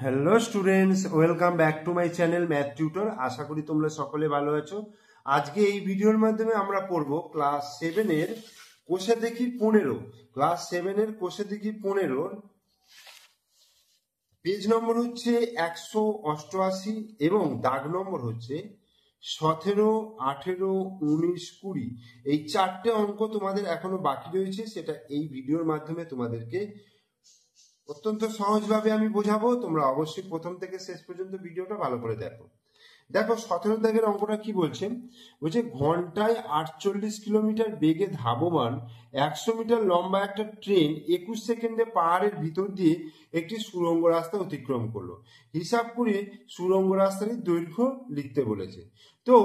Hello students, welcome back to my channel math tutor. আশা করি তোমরা সকলে ভালো আছো। আজকে এই ভিডিওর মাধ্যমে আমরা পড়ব ক্লাস 7-এর কোষে দেখি 15। ক্লাস 7-এর কোষে দেখি 15 পেজ নম্বর হচ্ছে 188 এবং দাগ নম্বর হচ্ছে 17, 18, 19, 20। এই চারটে অঙ্ক তোমাদের এখনো বাকি রয়েছে, সেটা এই ভিডিওর মাধ্যমে তোমাদেরকে অত্যন্ত সহজভাবে আমি বোঝাবো। তোমরা অবশ্যই প্রথম থেকে শেষ পর্যন্ত ভিডিওটা ভালো করে দেখো। 17 দাগের অঙ্কটা কি বলছে? বলছে ঘন্টায় 48 কিলোমিটার বেগে ধাবমান 100 মিটার লম্বা একটা ট্রেন 21 সেকেন্ডে পাহাড়ের ভিতর দিয়ে একটি সুড়ঙ্গ রাস্তা অতিক্রম করলো। হিসাব করে সুড়ঙ্গ রাস্তাটির দৈর্ঘ্য লিখতে বলেছে। তো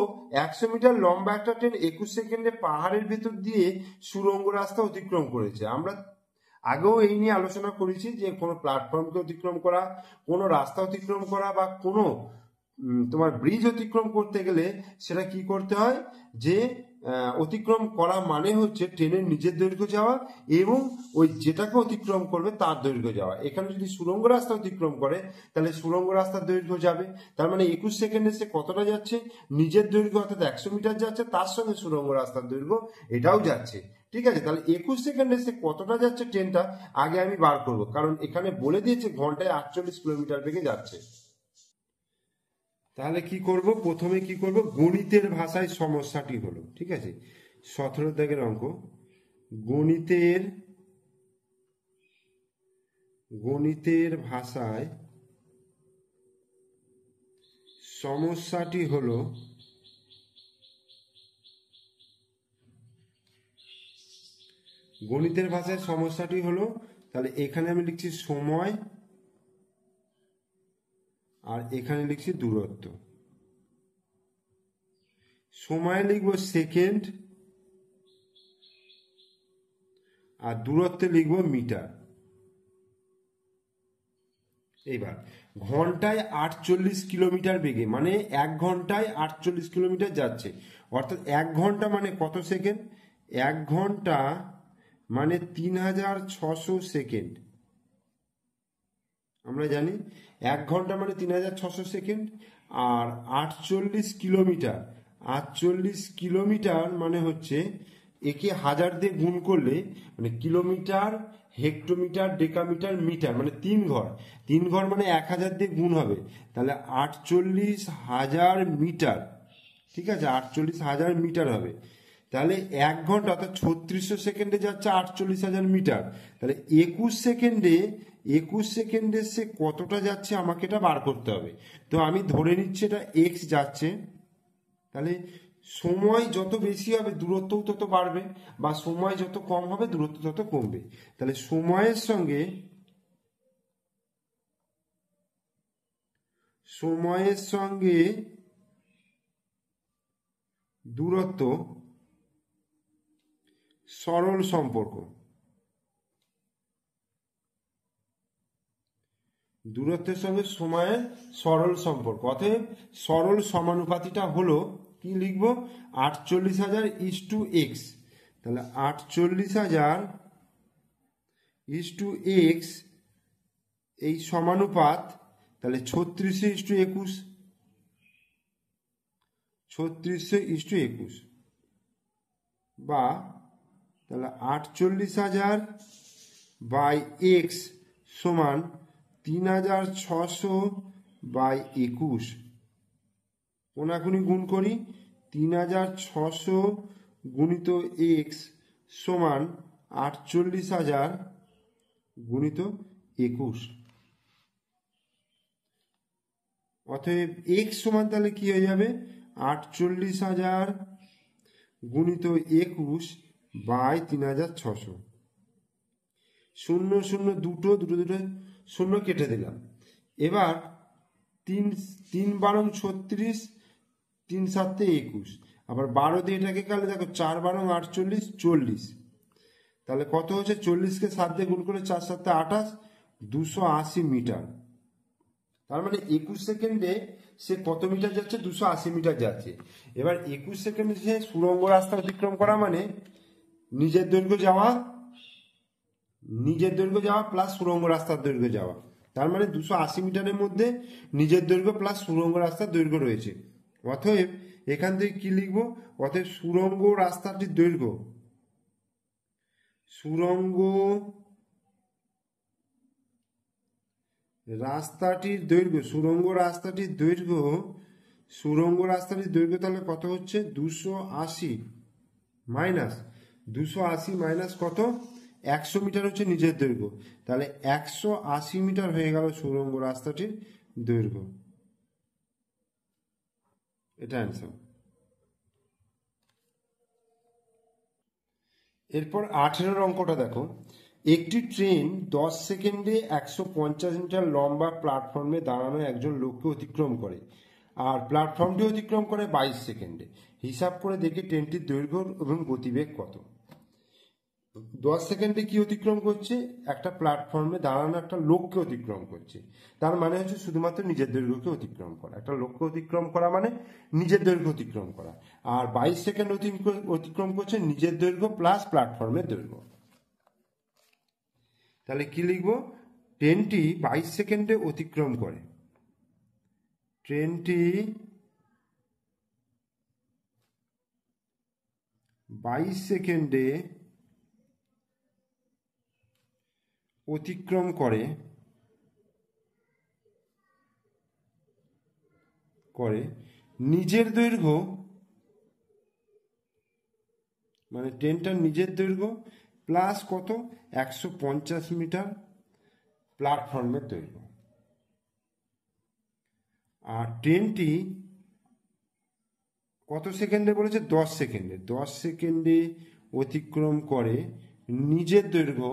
100 মিটার লম্বা একটা ট্রেন 21 সেকেন্ডে পাহাড়ের ভিতর দিয়ে সুড়ঙ্গ রাস্তা অতিক্রম করেছে। আমরা আগেও এই নিয়ে আলোচনা করেছি যে কোনো প্ল্যাটফর্মকে অতিক্রম করা, কোনো রাস্তা অতিক্রম করা বা কোনো তোমার ব্রিজ অতিক্রম করতে গেলে সেটা কি করতে হয়, যে অতিক্রম করা মানে হচ্ছে ট্রেনের নিজের দৈর্ঘ্য যাওয়া এবং ওই যেটাকে অতিক্রম করবে তার দৈর্ঘ্য যাওয়া। এখানে যদি সুড়ঙ্গ রাস্তা অতিক্রম করে তাহলে সুড়ঙ্গ রাস্তার দৈর্ঘ্য যাবে, তার মানে 21 সেকেন্ডে সে কতটা যাচ্ছে, নিজের দৈর্ঘ্য অর্থাৎ 100 মিটার যাচ্ছে, তার সঙ্গে সুড়ঙ্গ রাস্তার দৈর্ঘ্য এটাও যাচ্ছে। ঠিক আছে, তাহলে 21 সেকেন্ডে সে কতটা যাচ্ছে ট্রেনটা আগে আমি বার করব, কারণ এখানে বলে দিয়েছে ঘন্টায় 48 কিলোমিটার বেগে যাচ্ছে। তাহলে কি করব, প্রথমে কি করব, গণিতের ভাষায় সমস্যাটি হলো। ঠিক আছে, 17 দাগের অঙ্ক। গণিতের ভাষায় সমস্যাটি হলো তাহলে এখানে আমি লিখছি সময় আর এখানে লিখছি দূরত্ব। সময় লিখব সেকেন্ড আর দূরত্বে লিখব মিটার। এইবার ঘন্টায় 48 কিলোমিটার বেগে মানে 1 ঘন্টায় 48 কিলোমিটার যাচ্ছে, অর্থাৎ 1 ঘন্টা মানে কত সেকেন্ড? 1 ঘন্টা মানে 3600 সেকেন্ড। আমরা জানি 1 ঘন্টা মানে 3600 সেকেন্ড। আর 48 কিলোমিটার মানে হচ্ছে একে 1000 দিয়ে গুণ করলে মানে কিলোমিটার, হেক্টোমিটার, ডেকামিটার, মিটার, মানে 3 ঘর মানে 1000 দিয়ে গুণ হবে, তাহলে 48,000 মিটার। ঠিক আছে, 48,000 মিটার হবে। তাহলে 1 ঘন্টা অর্থাৎ 3600 সেকেন্ডে যাচ্ছে 48,000 মিটার। তাহলে 21 সেকেন্ডে সে কতটা যাচ্ছে আমাকে এটা বার করতে হবে। তো আমি ধরে নিচ্ছি এটা এক্স যাচ্ছে। তাহলে সময় যত বেশি হবে দূরত্বও তত বাড়বে, বা সময় যত কম হবে দূরত্ব তত কমবে। তাহলে সময়ের সঙ্গে দূরত্ব সরল সম্পর্ক। দূরত্বের সঙ্গে সময়ের সরল সম্পর্ক, অতএব সরল সমানুপাতিটা হলো কি লিখবো, 48,000 ইস্টু এক্স। তাহলে 48,000 ইস্টু এক্স এই সমানুপাত, তাহলে 3600 ইস্টু 21, 3600 ইস্টু 21, বা তাহলে 48,000 বাই এক্স সমান 3600 বাই 21। কোনাকুনি গুণ করি, 3600 গুণিত এক্স সমান 48,000 গুণিত 21। অতএব এক্স সমান তাহলে কি হয়ে যাবে, 48,000 গুণিত 21 বাই 3600। 0 0 দুটো শূন্য কেটে দিলাম। এবার 3 12 36, 3 7 21, আবার 12 দিয়ে এটাকে কাটলে দেখো 4 12 48 40। তাহলে কত হচ্ছে, 40কে 7 দিয়ে গুণ করে 4 7 28, 280 মিটার। তার মানে 21 সেকেন্ডে সে কত মিটার যাচ্ছে, 280 মিটার যাচ্ছে। এবার 21 সেকেন্ডে সে সুড়ঙ্গ রাস্তা অতিক্রম করা মানে নিজের দৈর্ঘ্য যাওয়া প্লাস সুড়ঙ্গ রাস্তার দৈর্ঘ্য যাওয়া। তার মানে 280 মিটারের মধ্যে নিজের দৈর্ঘ্য প্লাস সুড়ঙ্গ রাস্তার দৈর্ঘ্য রয়েছে। অতএব এখান থেকে কি লিখব? অতএব সুড়ঙ্গ রাস্তাটির দৈর্ঘ্য, সুড়ঙ্গ রাস্তাটির দৈর্ঘ্য, সুড়ঙ্গ রাস্তাটির দৈর্ঘ্য, সুড়ঙ্গ রাস্তাটির দৈর্ঘ্য তাহলে কত হচ্ছে? 280 মাইনাস 280 মাইনাস কত? 100 মিটার হচ্ছে নিজের দৈর্ঘ্য, তাহলে 180 মিটার হয়ে গেল সুড়ঙ্গ রাস্তাটির দৈর্ঘ্য। এটা অ্যান্সার। এরপর 18 অঙ্কটা দেখো। একটি ট্রেন 10 সেকেন্ডে 150 মিটার লম্বা প্ল্যাটফর্মে দাঁড়ানো একজন লোককে অতিক্রম করে, আর প্ল্যাটফর্মটি অতিক্রম করে 22 সেকেন্ডে। হিসাব করে দেখি ট্রেনটির দৈর্ঘ্য এবং গতিবেগ কত। 10 সেকেন্ডে কি অতিক্রম করছে? একটা প্ল্যাটফর্মে দাঁড়ানো একটা লোককে অতিক্রম করছে, তার মানে হচ্ছে শুধুমাত্র নিজের দৈর্ঘ্যকে অতিক্রম করা। একটা লোককে অতিক্রম করা মানে নিজের দৈর্ঘ্য অতিক্রম করা। আর 22 সেকেন্ড অতিক্রম করছে নিজের দৈর্ঘ্য প্লাস প্ল্যাটফর্মের দৈর্ঘ্য। তাহলে কি লিখব? ট্রেনটি 22 সেকেন্ডে অতিক্রম করে, ট্রেনটি 22 সেকেন্ডে অতিক্রম করে নিজের দৈর্ঘ্য, মানে ট্রেনটার নিজের দৈর্ঘ্য প্লাস কত? 150 মিটার প্ল্যাটফর্মের দৈর্ঘ্য। আর ট্রেনটি কত সেকেন্ডে বলেছে? 10 সেকেন্ডে। 10 সেকেন্ডে অতিক্রম করে নিজের দৈর্ঘ্য,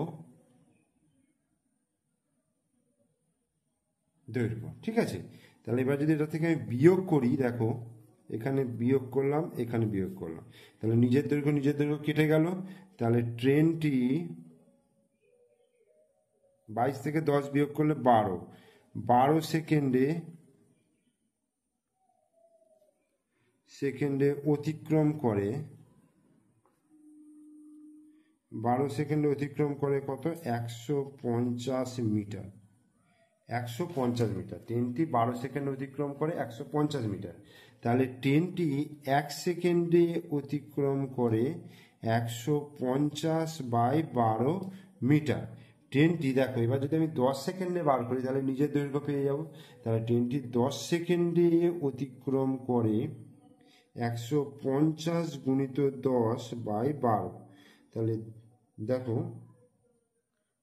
ঠিক আছে। তাহলে এবার যদি এটা থেকে আমি বিয়োগ করি, দেখো এখানে বিয়োগ করলাম, এখানে বিয়োগ করলাম, তাহলে নিজের দৈর্ঘ্য কেটে গেল। তাহলে ট্রেনটি 22 থেকে 10 বিয়োগ করলে 12 সেকেন্ডে অতিক্রম করে, 12 সেকেন্ডে অতিক্রম করে কত? 150 মিটার। 150 মিটার। ট্রেনটি 12 সেকেন্ডে অতিক্রম করে 150 মিটার। তাহলে ট্রেনটি 1 সেকেন্ডে অতিক্রম করে 150/12 মিটার। ট্রেনটি দেখো, এবার যদি আমি 10 সেকেন্ডে বার করি তাহলে নিজের দৈর্ঘ্য পেয়ে যাব। তাহলে ট্রেনটি 10 সেকেন্ডে অতিক্রম করে 150 গুণিত 10/12। তাহলে দেখো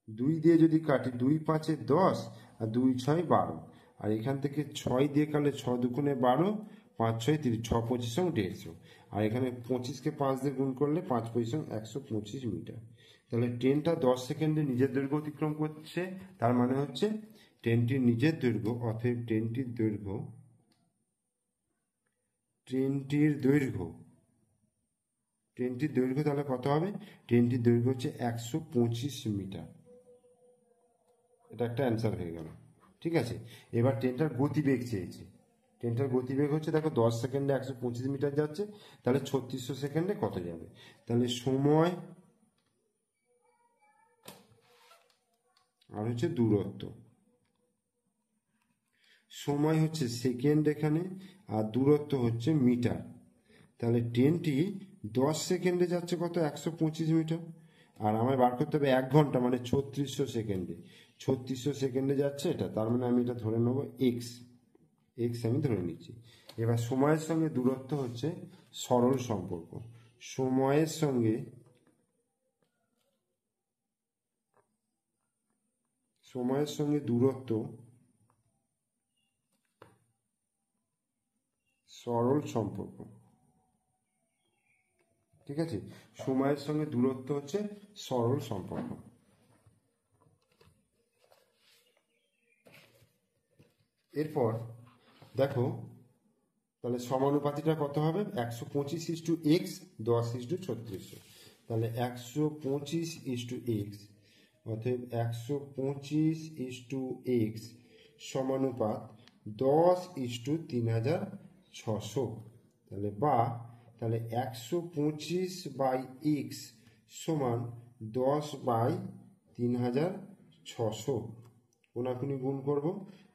2 দিয়ে যদি কাটি, 2 5 10 আর 2 6 12, আর এখান থেকে 6 দিয়ে কাটলে 6 দুগুণে 12, 5 6 30, 6 25 150, আর এখানে 25কে 5 দিয়ে গুণ করলে 5 25 125 মিটার। তাহলে ট্রেনটা 10 সেকেন্ডে নিজের দৈর্ঘ্য অতিক্রম করছে, তার মানে হচ্ছে ট্রেনটির নিজের দৈর্ঘ্য, অতএব ট্রেনটির দৈর্ঘ্য তাহলে কত হবে? ট্রেনটির দৈর্ঘ্য হচ্ছে 125 মিটার। এটা একটা অ্যান্সার হয়ে গেল, ঠিক আছে। এবার ট্রেনটার গতিবেগ চেয়েছে। ট্রেনটার গতিবেগ হচ্ছে, দেখো 10 সেকেন্ডে 125 মিটার যাচ্ছে, তাহলে 3600 সেকেন্ডে কত যাবে? তাহলে সময় আর হচ্ছে দূরত্ব। সময় হচ্ছে সেকেন্ড এখানে, আর দূরত্ব হচ্ছে মিটার। তাহলে ট্রেনটি 10 সেকেন্ডে যাচ্ছে কত? 125 মিটার। আর আমায় বার করতে হবে 1 ঘন্টা, মানে 3600 সেকেন্ডে। 3600 সেকেন্ডে যাচ্ছে এটা, তার মানে আমি এটা ধরে নেবো এক্স আমি ধরে নিচ্ছি। এবার সময়ের সঙ্গে দূরত্ব হচ্ছে সরল সম্পর্ক। সময়ের সঙ্গে দূরত্ব সরল সম্পর্ক, ঠিক আছে। সময়ের সঙ্গে দূরত্ব হচ্ছে সরল সম্পর্ক। এরপর দেখো, তাহলে সমানুপাতিটা কত হবে? 125:x, 10:3600। তাহলে 125:x, অতএব 125:x সমানুপাত 10:3600। তাহলে 125/x সমান 10/3600, কোনাকুনি গুণ করব,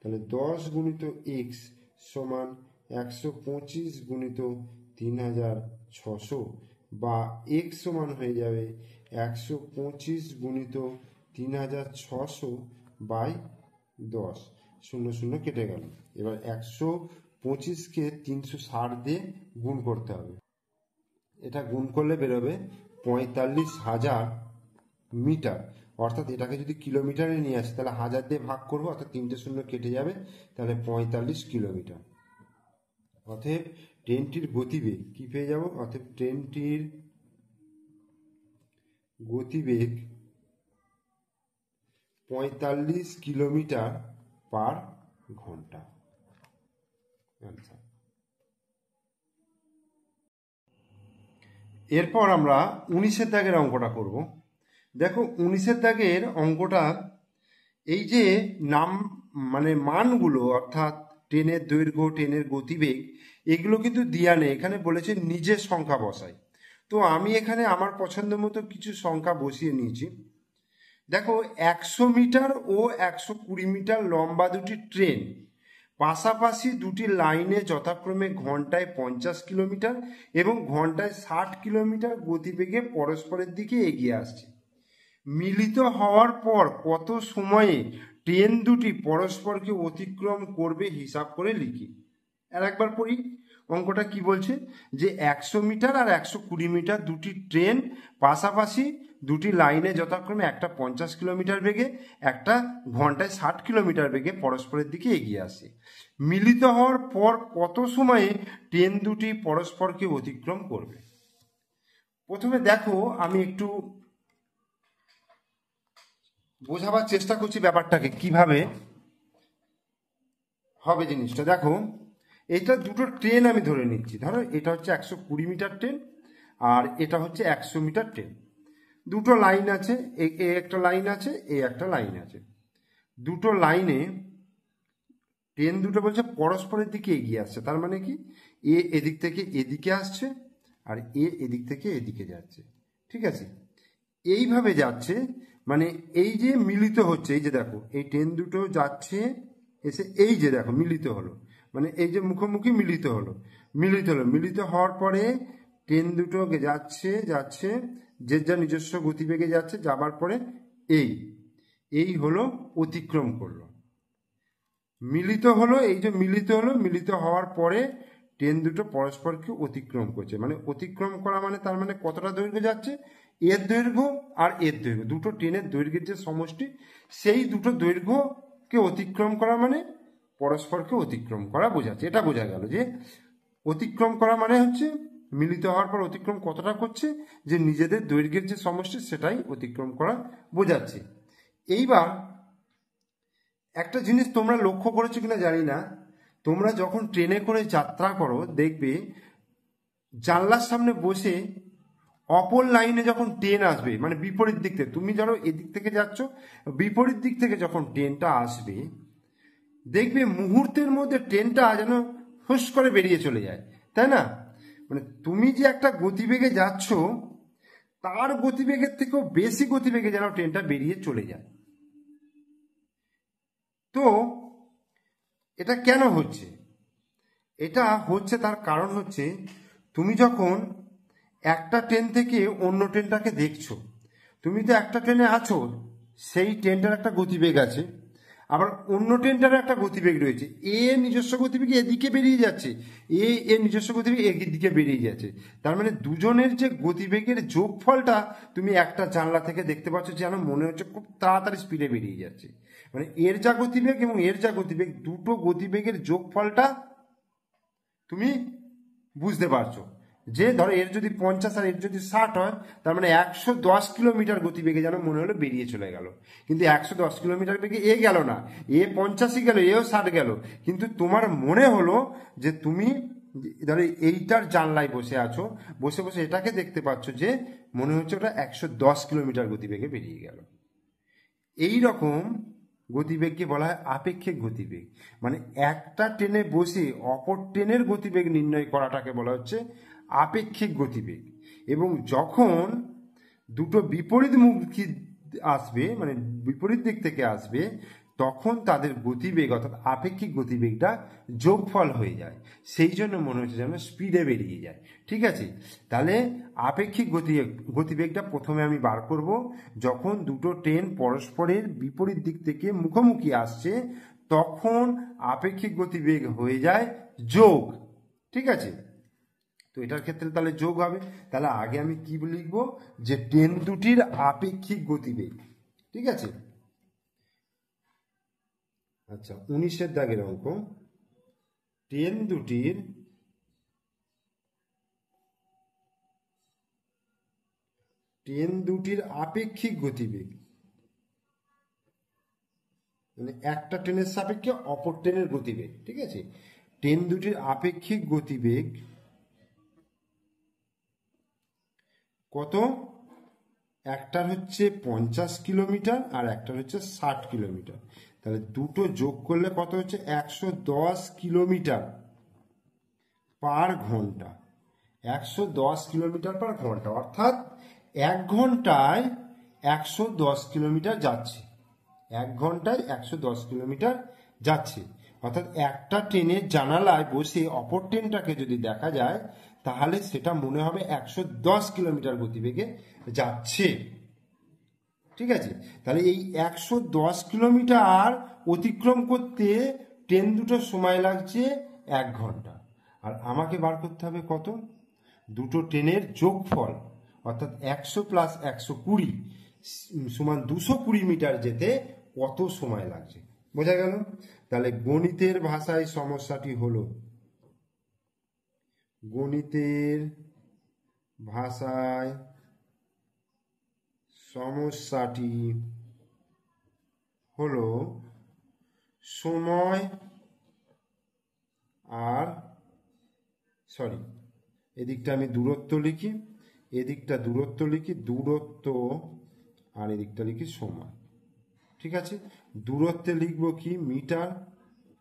তাহলে 10 গুণিত এক্স সমান 125 গুণিত 3600, বা এক্স সমান হয়ে যাবে 125 গুণিত 3600 বাই 10, 0 কেটে গেল। এবার 125কে 360 দিয়ে গুণ করতে হবে। এটা গুণ করলে বেরোবে 45,000 মিটার। অর্থাৎ এটাকে যদি কিলোমিটারে নিয়ে আসি তাহলে 1000 দিয়ে ভাগ করবো, অর্থাৎ 3টে শূন্য কেটে যাবে, তাহলে 45 কিলোমিটার। অতএব ট্রেনটির গতিবেগ কি পেয়ে যাব? অতএব ট্রেনটির গতিবেগ 45 কিলোমিটার পার ঘন্টা। এরপর আমরা 19-এর দাগের অঙ্কটা করব। দেখো 19-এর দাগের অঙ্কটা এই যে মানগুলো, অর্থাৎ ট্রেনের দৈর্ঘ্য, ট্রেনের গতিবেগ, এগুলো কিন্তু দেয়া নেই, এখানে বলেছে নিজের সংখ্যা বসাই। তো আমি এখানে আমার পছন্দ মতো কিছু সংখ্যা বসিয়ে নিয়েছি। দেখো 100 মিটার ও 120 মিটার লম্বা দুটি ট্রেন পাশাপাশি দুটি লাইনে যথাক্রমে ঘন্টায় 50 কিলোমিটার এবং ঘন্টায় 60 কিলোমিটার গতিবেগে পরস্পরের দিকে এগিয়ে আসছে। মিলিত হওয়ার পর কত সময়ে ট্রেন দুটি পরস্পরকে অতিক্রম করবে হিসাব করে লিখি। আর একবার পড়ি অঙ্কটা কি বলছে, যে 100 মিটার আর 120 মিটার দুটি ট্রেন পাশাপাশি দুটি লাইনে যথাক্রমে একটা 50 কিলোমিটার বেগে, একটা ঘন্টায় 60 কিলোমিটার বেগে পরস্পরের দিকে এগিয়ে আসে। মিলিত হওয়ার পর কত সময়ে ট্রেন দুটি পরস্পরকে অতিক্রম করবে। প্রথমে দেখো আমি একটু বোঝাবার চেষ্টা করছি ব্যাপারটাকে কিভাবে হবে জিনিসটা। দেখো এটা দুটো ট্রেন আমি ধরে নিচ্ছি, ধরো এটা হচ্ছে 120 মিটার ট্রেন আর এটা হচ্ছে 100 মিটার ট্রেন। দুটো লাইন আছে, এ একটা লাইন আছে, এ একটা লাইন আছে। দুটো লাইনে ট্রেন দুটো বলছে পরস্পরের দিকে এগিয়ে আসছে, তার মানে কি এ এদিক থেকে এদিকে আসছে আর এ এদিক থেকে এদিকে যাচ্ছে, ঠিক আছে। এইভাবে যাচ্ছে, মানে এই যে মিলিত হচ্ছে, এই যে দেখো এই ট্রেন দুটো যাচ্ছে এসে এই যে দেখো মিলিত হলো, মানে এই যে মুখোমুখি মিলিত হলো, মিলিত হওয়ার পরে ট্রেন দুটো যাচ্ছে যে যা নিজস্ব গতিবেগে যাচ্ছে, যাবার পরে এই হলো অতিক্রম করলো, মিলিত হলো, এই যে মিলিত হওয়ার পরে ট্রেন দুটো পরস্পরকে অতিক্রম করছে। মানে অতিক্রম করা মানে তার মানে কতটা দৈর্ঘ্য যাচ্ছে, এর দৈর্ঘ্য আর এর দৈর্ঘ্য, দুটো ট্রেনের দৈর্ঘ্যের যে সমষ্টি, সেই দুটো দৈর্ঘ্যকে অতিক্রম করা মানে পরস্পরকে অতিক্রম করা বোঝাচ্ছে। এটা বোঝা গেল যে অতিক্রম করা মানে হচ্ছে মিলিত হওয়ার পর অতিক্রম কতটা করছে, যে নিজেদের দৈর্ঘ্যের যে সমষ্টি সেটাই অতিক্রম করা বোঝাচ্ছে। এইবার একটা জিনিস তোমরা লক্ষ্য করেছো কিনা জানি না, তোমরা যখন ট্রেনে করে যাত্রা করো দেখবে জানলার সামনে বসে অপর লাইনে যখন ট্রেন আসবে, মানে বিপরীত দিক থেকে, তুমি ধরো এদিক থেকে যাচ্ছ, বিপরীত দিক থেকে যখন ট্রেনটা আসবে দেখবে মুহূর্তের মধ্যে ট্রেনটা যেন হুস করে বেরিয়ে চলে যায়, তাই না? মানে তুমি যে একটা গতিবেগে যাচ্ছ তার গতিবেগের থেকেও বেশি গতিবেগে যেন ট্রেনটা বেরিয়ে চলে যায়। তো এটা কেন হচ্ছে? এটা হচ্ছে তার কারণ হচ্ছে তুমি যখন একটা ট্রেন থেকে অন্য ট্রেনটাকে দেখছো, তুমি তো একটা ট্রেনে আছো, সেই ট্রেনটার একটা গতিবেগ আছে, আবার অন্য ট্রেনটার একটা গতিবেগ রয়েছে, এ নিজস্ব গতিবেগে এদিকে বেরিয়ে যাচ্ছে, এ নিজস্ব গতিবেগ এদিকে বেরিয়ে যাচ্ছে। তার মানে দুজনের যে গতিবেগের যোগফলটা তুমি একটা জানলা থেকে দেখতে পাচ্ছ, যেন মনে হচ্ছে খুব তাড়াতাড়ি স্পিডে বেরিয়ে যাচ্ছে। মানে এর যা গতিবেগ এবং এর যা গতিবেগ, দুটো গতিবেগের যোগফলটা তুমি বুঝতে পারছো, যে ধরো এর যদি 50 আর এর যদি 60 হয়, তার মানে 110 কিলোমিটার গতিবেগে যেন মনে হলো বেরিয়ে চলে গেল। কিন্তু 110 কিলোমিটার বেগে এ গেল না, এ 50ই গেল, এও 60 গেল, কিন্তু তোমার মনে হলো যে তুমি ধরো এইটার জানলায় বসে আছো, বসে বসে এটাকে দেখতে পাচ্ছ, যে মনে হচ্ছে ওটা 110 কিলোমিটার গতিবেগে বেরিয়ে গেল। এই রকম গতিবেগকে বলা হয় আপেক্ষিক গতিবেগ। মানে একটা ট্রেনে বসে অপর ট্রেনের গতিবেগ নির্ণয় করাটাকে বলা হচ্ছে আপেক্ষিক গতিবেগ। এবং যখন দুটো বিপরীত মুখী আসবে, মানে বিপরীত দিক থেকে আসবে, তখন তাদের গতিবেগ অর্থাৎ আপেক্ষিক গতিবেগটা যোগফল হয়ে যায়, সেই জন্য মনে হচ্ছে যেন স্পিডে বেরিয়ে যায়। ঠিক আছে, তাহলে আপেক্ষিক গতিবেগটা প্রথমে আমি বার করব, যখন দুটো ট্রেন পরস্পরের বিপরীত দিক থেকে মুখোমুখি আসছে তখন আপেক্ষিক গতিবেগ হয়ে যায় যোগ। ঠিক আছে, তো এটার ক্ষেত্রে তাহলে যোগ হবে। তাহলে আগে আমি কি লিখব, যে ট্রেন দুটির আপেক্ষিক গতিবেগ। ঠিক আছে, আচ্ছা 19-এর দাগের অঙ্ক, ট্রেন দুটির আপেক্ষিক গতিবেগ, মানে একটা ট্রেনের সাপেক্ষে অপর ট্রেনের গতিবেগ। ঠিক আছে, ট্রেন দুটির আপেক্ষিক গতিবেগ কত, একটার হচ্ছে 50 কিলোমিটার আর একটার হচ্ছে 60 কিলোমিটার। তাহলে দুটো যোগ করলে কত হচ্ছে, 110 কিলোমিটার পার ঘন্টা। 110 কিলোমিটার পার ঘন্টা, অর্থাৎ 1 ঘন্টায় 110 কিলোমিটার যাচ্ছে। 1 ঘন্টায় 110 কিলোমিটার যাচ্ছে, অর্থাৎ একটা ট্রেনের জানালায় বসে অপর ট্রেনটাকে যদি দেখা যায় তাহলে সেটা মনে হবে 110 কিলোমিটার গতিবেগে যাচ্ছে। ঠিক আছে, তাহলে এই 110 কিলোমিটার অতিক্রম করতে ট্রেন দুটো সময় লাগছে 1 ঘন্টা। আর আমাকে বার করতে হবে কত, দুটো ট্রেনের যোগফল, অর্থাৎ 100 + 120 সমান 220 মিটার যেতে কত সময় লাগছে। বোঝা গেল? তাহলে গণিতের ভাষায় সমস্যাটি হলো, গণিতের ভাষায় সমস্যাটি হলো সময় আর এদিকটা আমি দূরত্ব লিখি, এদিকটা দূরত্ব লিখি, দূরত্ব আর এদিকটা লিখি সময়। ঠিক আছে, দূরত্বে লিখব কি মিটার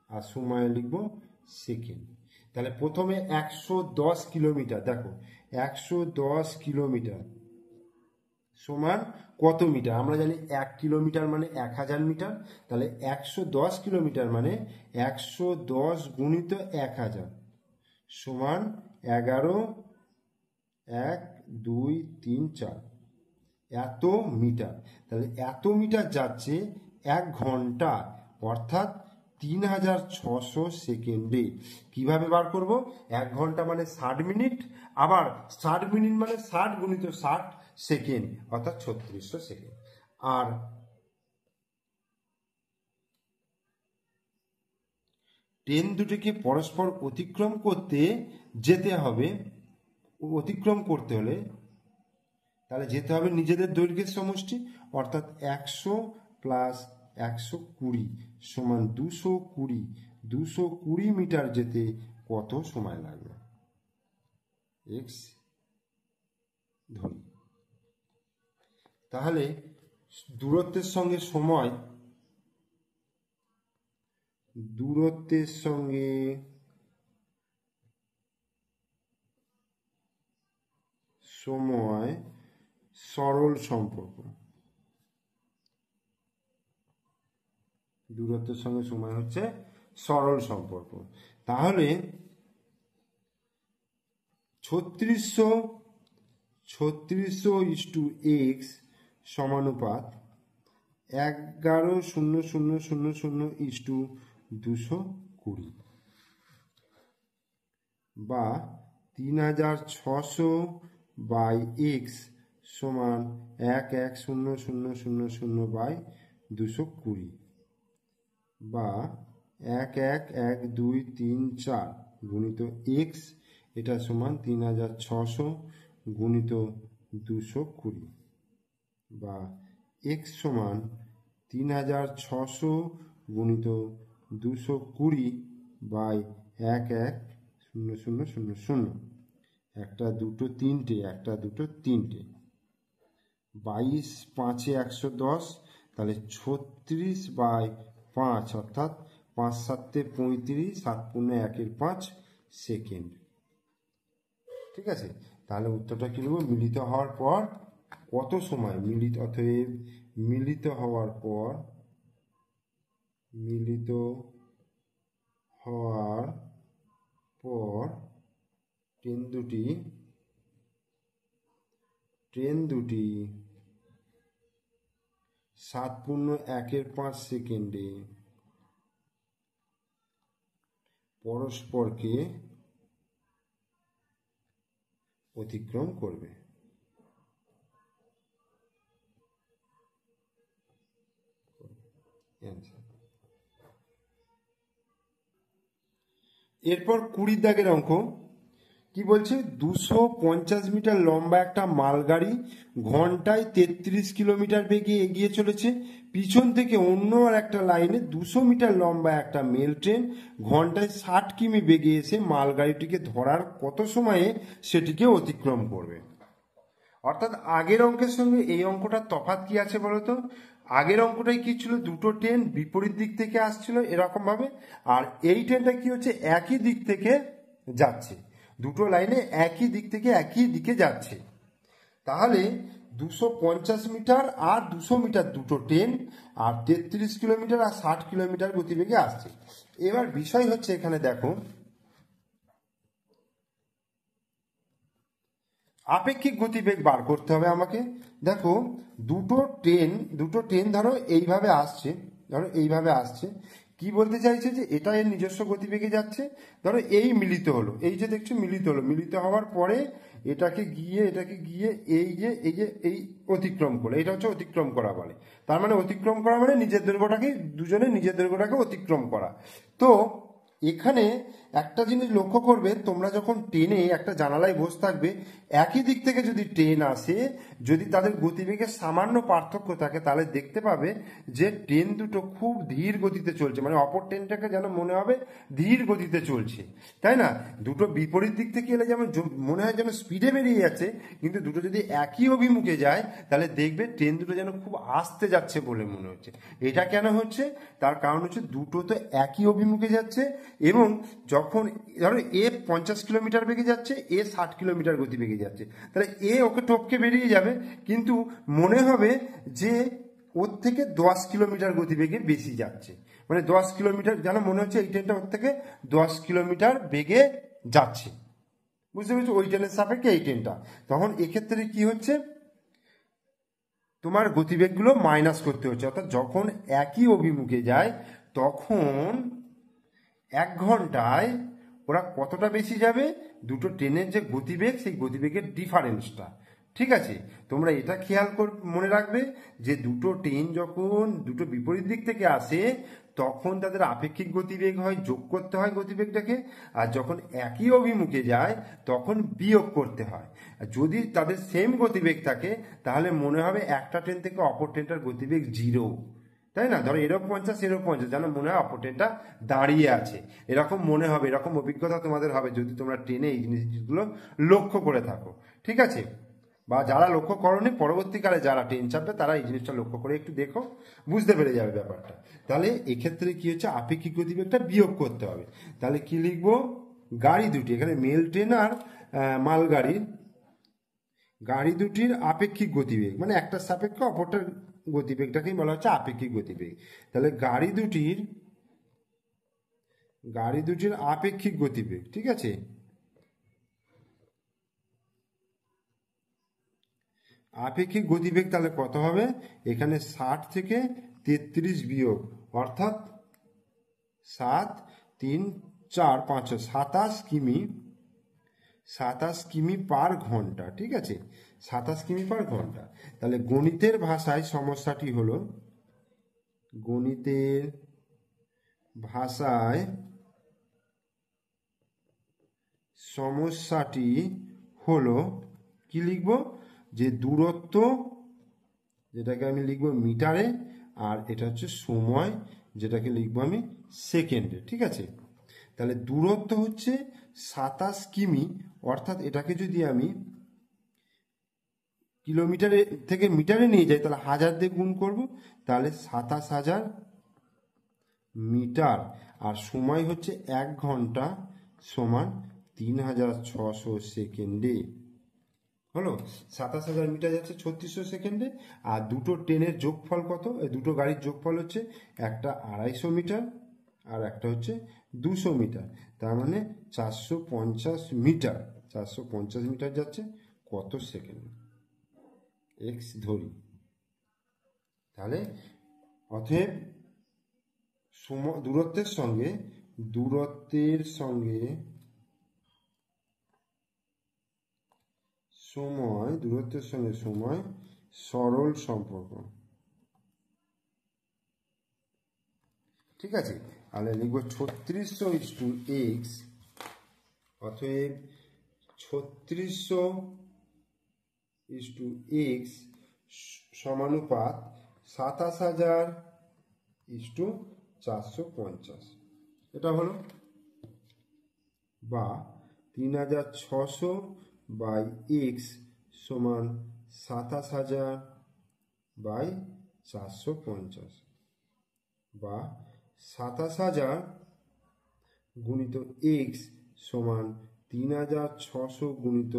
আর সময়ে লিখব সেকেন্ড। তাহলে প্রথমে 110 কিলোমিটার, দেখো 110 কিলোমিটার সমান কত মিটার, আমরা জানি 1 কিলোমিটার মানে 1000 মিটার। তাহলে 110 কিলোমিটার মানে 110 গুণিত 1000 সমান 11, 1, 2, 3, 4 এত মিটার। তাহলে এত মিটার যাচ্ছে 1 ঘন্টা, অর্থাৎ 3600 সেকেন্ডে। কিভাবে বার করব, 1 ঘন্টা মানে 60 মিনিট, আবার 60 মিনিট মানে 60 গুণিত 60 সেকেন্ড, অর্থাৎ 3600 সেকেন্ড। আর ট্রেন দুটিকে পরস্পর অতিক্রম করতে হলে তাহলে যেতে হবে নিজেদের দৈর্ঘ্যের সমষ্টি, অর্থাৎ 100 + 120 সমান 220। 220 মিটার যেতে কত সময় লাগবে, এক্স ধরি। তাহলে দূরত্বের সঙ্গে সময় সরল সম্পর্ক, দূরত্বের সঙ্গে সময় হচ্ছে সরল সম্পর্ক। তাহলে 3600 x সমানুপাত 11,00,00,220 বা 3600/x সমান 11,00,00,220 বা 11,1234 গুণিত x, এটা সমান 3600 গুণিত 220 বা x সমান 3600 গুণিত 220 বাই 11,00,00,000। একটা দুটো তিনটে, 22 5-এ 110, তাহলে 36/5 অর্থাৎ 5 7-এ 35, 7 × 1 সেকেন্ড। ঠিক আছে, তাহলে উত্তরটা কি লিখব, মিলিত হওয়ার পর কত সময়, অতএব মিলিত হওয়ার পর মিলিত হওয়ার পর ট্রেন দুটি 7.1 সেকেন্ডে পরস্পরকে অতিক্রম করবে। এরপর 20 দাগের অঙ্ক কি বলছে, 250 মিটার লম্বা একটা মালগাড়ি ঘন্টায় 33 কিলোমিটার বেগে এগিয়ে চলেছে। পিছন থেকে অন্য আর একটা লাইনে 200 মিটার লম্বা একটা মেল ট্রেন ঘন্টায় 60 কিমি বেগে এসে মালগাড়িটিকে ধরার কত সময়ে সেটিকে অতিক্রম করবে। অর্থাৎ আগের অঙ্কের সঙ্গে এই অঙ্কটার তফাৎ কি আছে বলতো? আগের অঙ্কটাই কি ছিল, দুটো ট্রেন বিপরীত দিক থেকে আসছিল এরকম ভাবে, আর এই ট্রেনটা কি হচ্ছে, একই দিক থেকে যাচ্ছে, দুটো লাইনে একই দিক থেকে একই দিকে যাচ্ছে। তাহলে 250 মিটার আর 200 মিটার দুটো ট্রেন, আর 33 কিলোমিটার আর 60 কিলোমিটার গতিবেগে আসছে। এবার বিষয় হচ্ছে এখানে দেখো, আপেক্ষিক গতিবেগ বার করতে হবে আমাকে। দেখো দুটো ট্রেন ধরো এইভাবে আসছে, কি বলতে চাইছে যে এটা এর নিজস্ব গতিবেগে যাচ্ছে। ধরো এই মিলিত হলো, এই যে দেখছো মিলিত হলো, মিলিত হওয়ার পরে এটাকে গিয়ে এই অতিক্রম করলো, এটা হচ্ছে অতিক্রম করা বলে। তার মানে অতিক্রম করা মানে দুজনে নিজের দৈর্ঘ্যটাকে অতিক্রম করা। তো এখানে একটা জিনিস লক্ষ্য করবে, তোমরা যখন ট্রেনে একটা জানালায় বসে থাকবে, একই দিক থেকে যদি ট্রেন আসে, যদি তাদের গতিবেগের সামান্য পার্থক্য থাকে, তাহলে দেখতে পাবে যে ট্রেন দুটো খুব ধীর গতিতে চলছে, মানে অপর ট্রেনটাকে যেন মনে হবে ধীর গতিতে চলছে, তাই না? দুটো বিপরীত দিক থেকে এলে যেমন মনে হয় যেন স্পিডে বেরিয়ে যাচ্ছে, কিন্তু দুটো যদি একই অভিমুখে যায় তাহলে দেখবে ট্রেন দুটো যেন খুব আস্তে যাচ্ছে বলে মনে হচ্ছে। এটা কেন হচ্ছে? তার কারণ হচ্ছে দুটো তো একই অভিমুখে যাচ্ছে, এবং যখন ধরো এ 50 কিলোমিটার বেগে যাচ্ছে, এ 60 কিলোমিটার গতি বেগে যাচ্ছে, তাহলে এ ওকে টপকে বেরিয়ে যাবে, কিন্তু মনে হবে যে ওর থেকে 10 কিলোমিটার গতিবেগে বেশি যাচ্ছে, মানে 10 কিলোমিটার যেন মনে হচ্ছে এই ট্রেনটা ওর থেকে 10 কিলোমিটার বেগে যাচ্ছে। বুঝতে পেরেছো? ওই ট্রেনের সাপেক্ষে এই ট্রেনটা, তখন এক্ষেত্রে কি হচ্ছে, তোমার গতিবেগগুলো মাইনাস করতে হচ্ছে। অর্থাৎ যখন একই অভিমুখে যায় তখন 1 ঘন্টায় ওরা কতটা বেশি যাবে, দুটো ট্রেনের যে গতিবেগ, সেই গতিবেগের ডিফারেন্সটা। ঠিক আছে, তোমরা এটা খেয়াল মনে রাখবে যে দুটো ট্রেন যখন দুটো বিপরীত দিক থেকে আসে তখন তাদের আপেক্ষিক গতিবেগ হয়, যোগ করতে হয় গতিবেগটাকে, আর যখন একই অভিমুখে যায় তখন বিয়োগ করতে হয়। যদি তাদের সেম গতিবেগ থাকে তাহলে মনে হবে একটা ট্রেন থেকে অপর ট্রেনটার গতিবেগ 0, তাই না? ধরো এরও 50 এরও 50, যেন মনে হয় অপর ট্রেনটা দাঁড়িয়ে আছে, এরকম মনে হবে, এরকম অভিজ্ঞতা তোমাদের হবে যদি তোমরা ট্রেনে এই জিনিসগুলো লক্ষ্য করে থাকো। ঠিক আছে, বা যারা লক্ষ্য করনি পরবর্তীকালে যারা ট্রেন চাপবে তারা এই জিনিসটা লক্ষ্য করে একটু দেখো, বুঝতে পেরে যাবে ব্যাপারটা। তাহলে এক্ষেত্রে কি হচ্ছে, আপেক্ষিক গতিবেগটা বিয়োগ করতে হবে। তাহলে কি লিখবো, গাড়ি দুটি, এখানে মেল ট্রেন আর গাড়ি দুটির আপেক্ষিক গতিবেগ, মানে একটার সাপেক্ষে অপরটার গতিবেগটাকেই বলা হচ্ছে আপেক্ষিক গতিবেগ। তাহলে গাড়ি দুটির আপেক্ষিক গতিবেগ, ঠিক আছে, আপেক্ষিক গতিবেগ তাহলে কত হবে, এখানে 60 থেকে 33 বিয়োগ, অর্থাৎ 7, 3, 4, 5, 27 কিমি পার ঘন্টা। ঠিক আছে, 27 কিমি পার ঘন্টা। তাহলে গণিতের ভাষায় সমস্যাটি হলো কি লিখবো, যে দূরত্ব, যেটাকে আমি লিখবো মিটারে, আর এটা হচ্ছে সময়, যেটাকে লিখবো আমি সেকেন্ডে। ঠিক আছে, তাহলে দূরত্ব হচ্ছে 27 কিমি, অর্থাৎ এটাকে যদি আমি কিলোমিটারে থেকে মিটারে নিয়ে যাই তাহলে 1000 দিয়ে গুণ করব, তাহলে 27,000 মিটার, আর সময় হচ্ছে 1 ঘন্টা সমান 3600 সেকেন্ডে। হলো 27,000 মিটার যাচ্ছে 3600 সেকেন্ডে। আর দুটো ট্রেনের যোগফল কত? এই দুটো গাড়ির যোগফল হচ্ছে একটা 250 মিটার আর একটা হচ্ছে 200 মিটার। তার মানে 450 মিটার, 450 মিটার যাচ্ছে কত সেকেন্ড? এক্স ধরি। তাহলে অতএব দূরত্বের সঙ্গে সময় সরল সম্পর্ক। ঠিক আছে, তাহলে লিখবো 3600 * x। অতএব 3600 * x সমানুপাত 27,000 * 450। এটা হলো, বা 3600/x সমান 27,000/450, বা 27,000 গুণিত x সমান 3600 গুণিত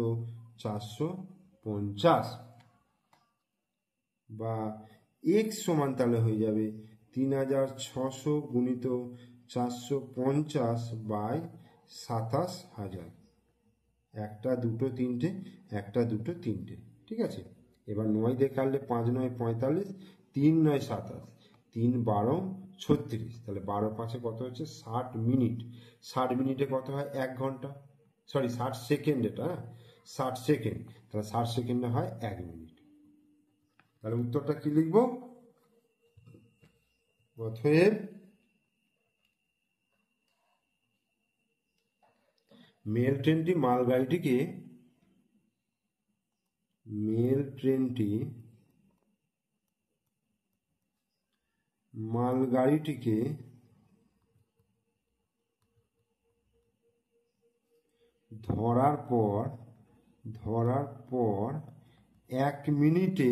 450, বা x সমান তাহলে হয়ে যাবে 3600 গুণিত 450/27,000। একটা দুটো তিনটে, একটা দুটো তিনটে। ঠিক আছে, এবার 9 দিয়ে কাটলে 5 9 45, 3 9 27, 3 12 36। তাহলে 12 5 কত হচ্ছে? 60 মিনিট। 60 মিনিটে কত হয়? 1 ঘন্টা। Sorry, 60 second. এটা 60 সেকেন্ড, তাহলে 60 সেকেন্ডে হয় 1 মিনিট। তাহলে উত্তরটা কি লিখবো? অতএব মেল ট্রেনটি মালগাড়িটিকে ধরার পর 1 মিনিটে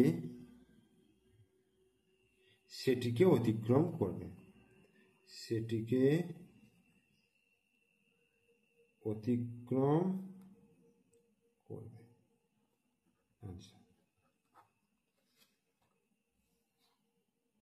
সেটিকে অতিক্রম করবে। সেটিকে অতিক্রম